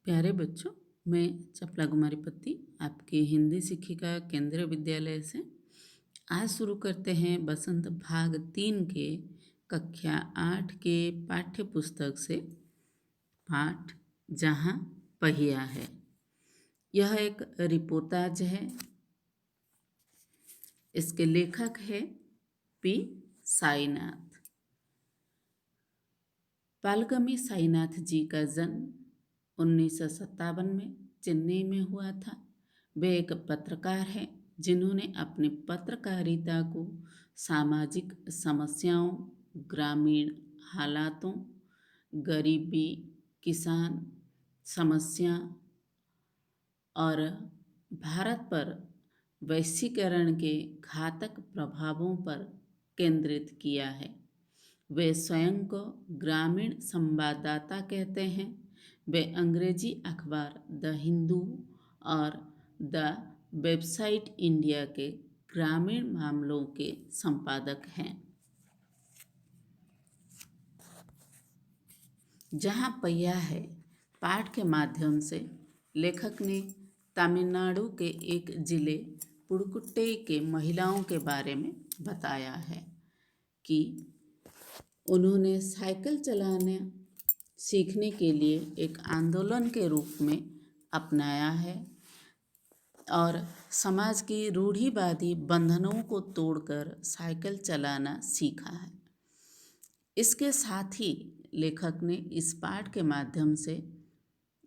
प्यारे बच्चों, मैं चपला कुमारी पत्ती आपकी हिंदी शिक्षिका केंद्रीय विद्यालय से आज शुरू करते हैं बसंत भाग 3 के कक्षा 8 के पाठ्य पुस्तक से पाठ जहाँ पहिया है। यह एक रिपोर्टाज है। इसके लेखक है पी साईनाथ। पालगमी साईनाथ जी का जन्म 1957 में चेन्नई में हुआ था। वे एक पत्रकार हैं जिन्होंने अपनी पत्रकारिता को सामाजिक समस्याओं, ग्रामीण हालातों, गरीबी, किसान समस्या और भारत पर वैश्वीकरण के घातक प्रभावों पर केंद्रित किया है। वे स्वयं को ग्रामीण संवाददाता कहते हैं। वे अंग्रेजी अखबार द हिंदू और द वेबसाइट इंडिया के ग्रामीण मामलों के संपादक हैं। जहाँ पहिया है पाठ के माध्यम से लेखक ने तमिलनाडु के एक जिले पुडुकोट्टई के महिलाओं के बारे में बताया है कि उन्होंने साइकिल चलाना सीखने के लिए एक आंदोलन के रूप में अपनाया है और समाज की रूढ़िवादी बंधनों को तोड़कर साइकिल चलाना सीखा है। इसके साथ ही लेखक ने इस पाठ के माध्यम से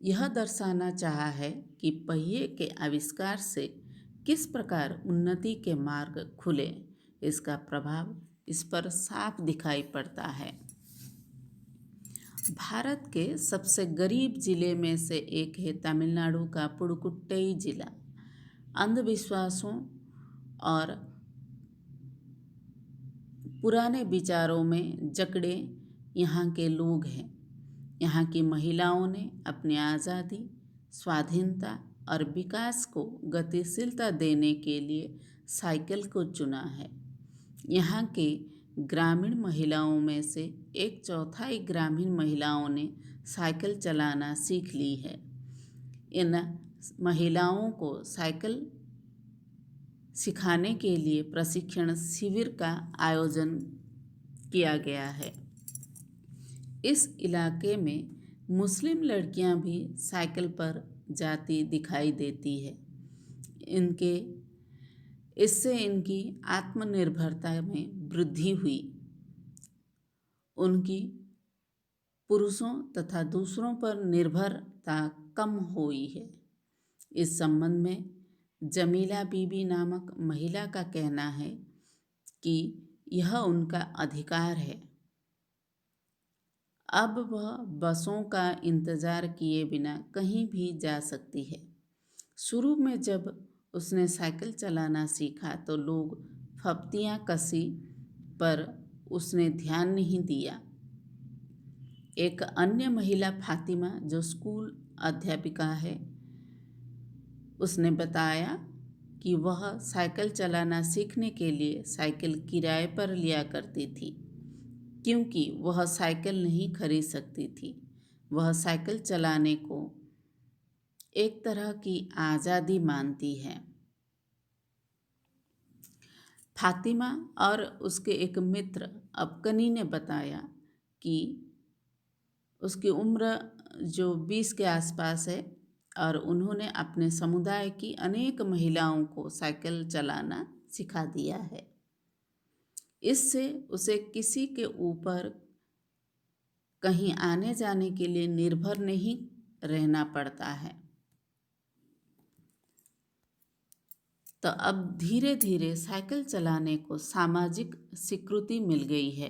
यह दर्शाना चाहा है कि पहिए के आविष्कार से किस प्रकार उन्नति के मार्ग खुले। इसका प्रभाव इस पर साफ दिखाई पड़ता है। भारत के सबसे गरीब जिले में से एक है तमिलनाडु का पुडुकोट्टई जिला। अंधविश्वासों और पुराने विचारों में जकड़े यहाँ के लोग हैं। यहाँ की महिलाओं ने अपनी आज़ादी, स्वाधीनता और विकास को गतिशीलता देने के लिए साइकिल को चुना है। यहाँ के ग्रामीण महिलाओं में से 1/4 ग्रामीण महिलाओं ने साइकिल चलाना सीख ली है। इन महिलाओं को साइकिल सिखाने के लिए प्रशिक्षण शिविर का आयोजन किया गया है। इस इलाके में मुस्लिम लड़कियां भी साइकिल पर जाती दिखाई देती है। इससे इनकी आत्मनिर्भरता में वृद्धि हुई। उनकी पुरुषों तथा दूसरों पर निर्भरता कम हुई है। इस संबंध में जमीला बीबी नामक महिला का कहना है कि यह उनका अधिकार है। अब वह बसों का इंतज़ार किए बिना कहीं भी जा सकती है। शुरू में जब उसने साइकिल चलाना सीखा तो लोग फब्तियाँ कसी पर उसने ध्यान नहीं दिया। एक अन्य महिला फातिमा जो स्कूल अध्यापिका है, उसने बताया कि वह साइकिल चलाना सीखने के लिए साइकिल किराए पर लिया करती थी क्योंकि वह साइकिल नहीं खरीद सकती थी। वह साइकिल चलाने को एक तरह की आज़ादी मानती है। फातिमा और उसके एक मित्र अबकनी ने बताया कि उसकी उम्र जो 20 के आसपास है और उन्होंने अपने समुदाय की अनेक महिलाओं को साइकिल चलाना सिखा दिया है। इससे उसे किसी के ऊपर कहीं आने जाने के लिए निर्भर नहीं रहना पड़ता है। तो अब धीरे धीरे साइकिल चलाने को सामाजिक स्वीकृति मिल गई है।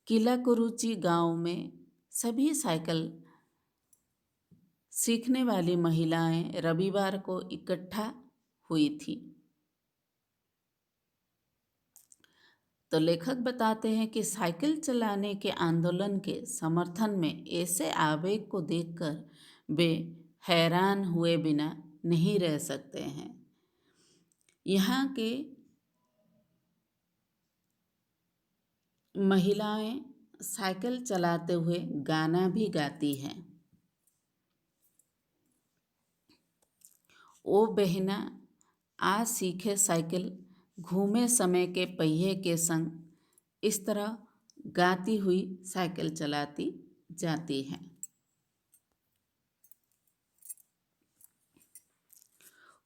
किलाकुरुची गांव में सभी साइकिल सीखने वाली महिलाएं रविवार को इकट्ठा हुई थी। तो लेखक बताते हैं कि साइकिल चलाने के आंदोलन के समर्थन में ऐसे आवेग को देखकर वे हैरान हुए बिना नहीं रह सकते हैं। यहाँ के महिलाएं साइकिल चलाते हुए गाना भी गाती हैं। ओ बहना आ सीखे साइकिल, घूमे समय के पहिए के संग, इस तरह गाती हुई साइकिल चलाती जाती है।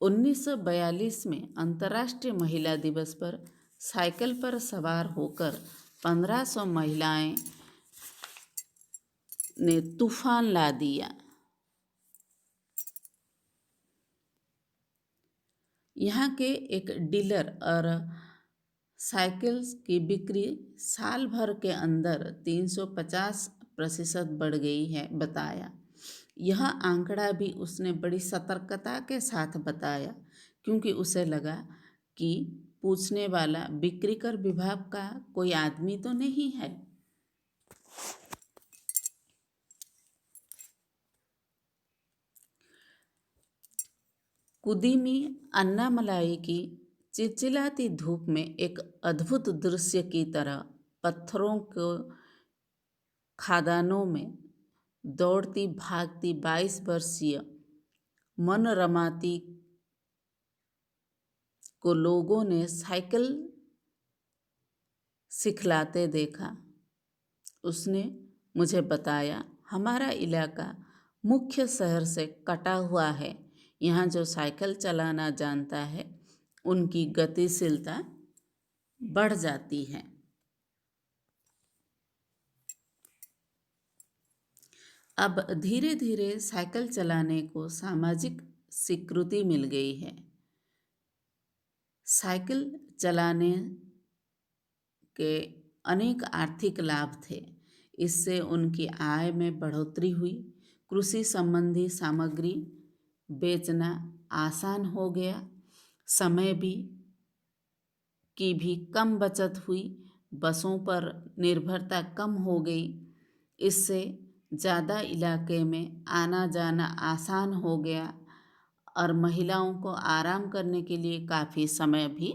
1942 में अंतर्राष्ट्रीय महिला दिवस पर साइकिल पर सवार होकर 1500 महिलाएं ने तूफान ला दिया। यहाँ के एक डीलर और साइकिल की बिक्री साल भर के अंदर 350% बढ़ गई है बताया। यह आंकड़ा भी उसने बड़ी सतर्कता के साथ बताया, क्योंकि उसे लगा कि पूछने वाला बिक्री कर विभाग का कोई आदमी तो नहीं है। कुदीमी अन्नामलाई की चिलचिलाती धूप में एक अद्भुत दृश्य की तरह पत्थरों को खादानों में दौड़ती भागती 22 वर्षीय मन रमाती को लोगों ने साइकिल सिखलाते देखा। उसने मुझे बताया, हमारा इलाका मुख्य शहर से कटा हुआ है। यहाँ जो साइकिल चलाना जानता है उनकी गतिशीलता बढ़ जाती है। अब धीरे धीरे साइकिल चलाने को सामाजिक स्वीकृति मिल गई है। साइकिल चलाने के अनेक आर्थिक लाभ थे। इससे उनकी आय में बढ़ोतरी हुई। कृषि संबंधी सामग्री बेचना आसान हो गया। समय की भी कम बचत हुई। बसों पर निर्भरता कम हो गई। इससे ज़्यादा इलाके में आना जाना आसान हो गया और महिलाओं को आराम करने के लिए काफ़ी समय भी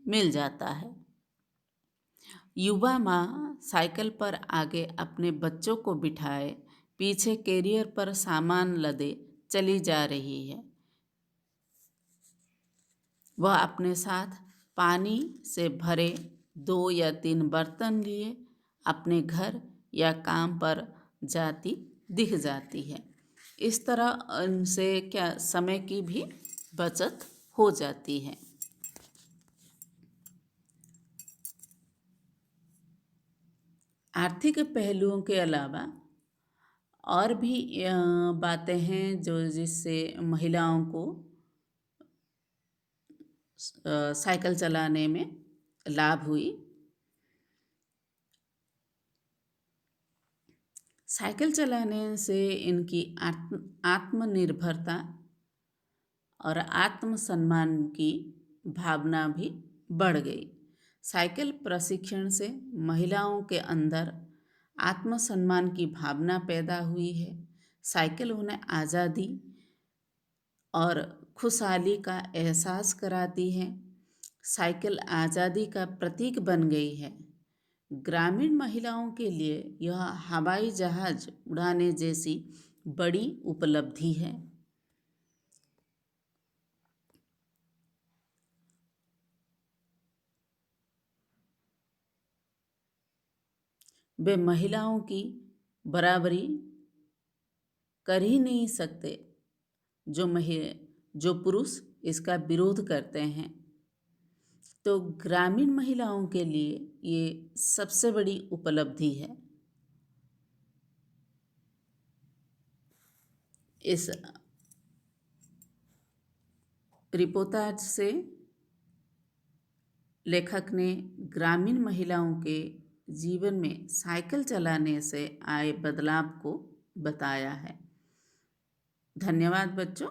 मिल जाता है। युवा माँ साइकिल पर आगे अपने बच्चों को बिठाए पीछे कैरियर पर सामान लदे चली जा रही है। वह अपने साथ पानी से भरे 2 या 3 बर्तन लिए अपने घर या काम पर जाती दिख जाती है। इस तरह उनसे समय की भी बचत हो जाती है। आर्थिक पहलुओं के अलावा और भी बातें हैं जिससे महिलाओं को साइकिल चलाने में लाभ हुई। साइकिल चलाने से इनकी आत्मनिर्भरता और आत्मसम्मान की भावना भी बढ़ गई। साइकिल प्रशिक्षण से महिलाओं के अंदर आत्मसम्मान की भावना पैदा हुई है। साइकिल उन्हें आज़ादी और खुशहाली का एहसास कराती है। साइकिल आज़ादी का प्रतीक बन गई है। ग्रामीण महिलाओं के लिए यह हवाई जहाज उड़ाने जैसी बड़ी उपलब्धि है। वे महिलाओं की बराबरी कर ही नहीं सकते जो पुरुष इसका विरोध करते हैं। तो ग्रामीण महिलाओं के लिए ये सबसे बड़ी उपलब्धि है। इस रिपोर्टाज से लेखक ने ग्रामीण महिलाओं के जीवन में साइकिल चलाने से आए बदलाव को बताया है। धन्यवाद बच्चों।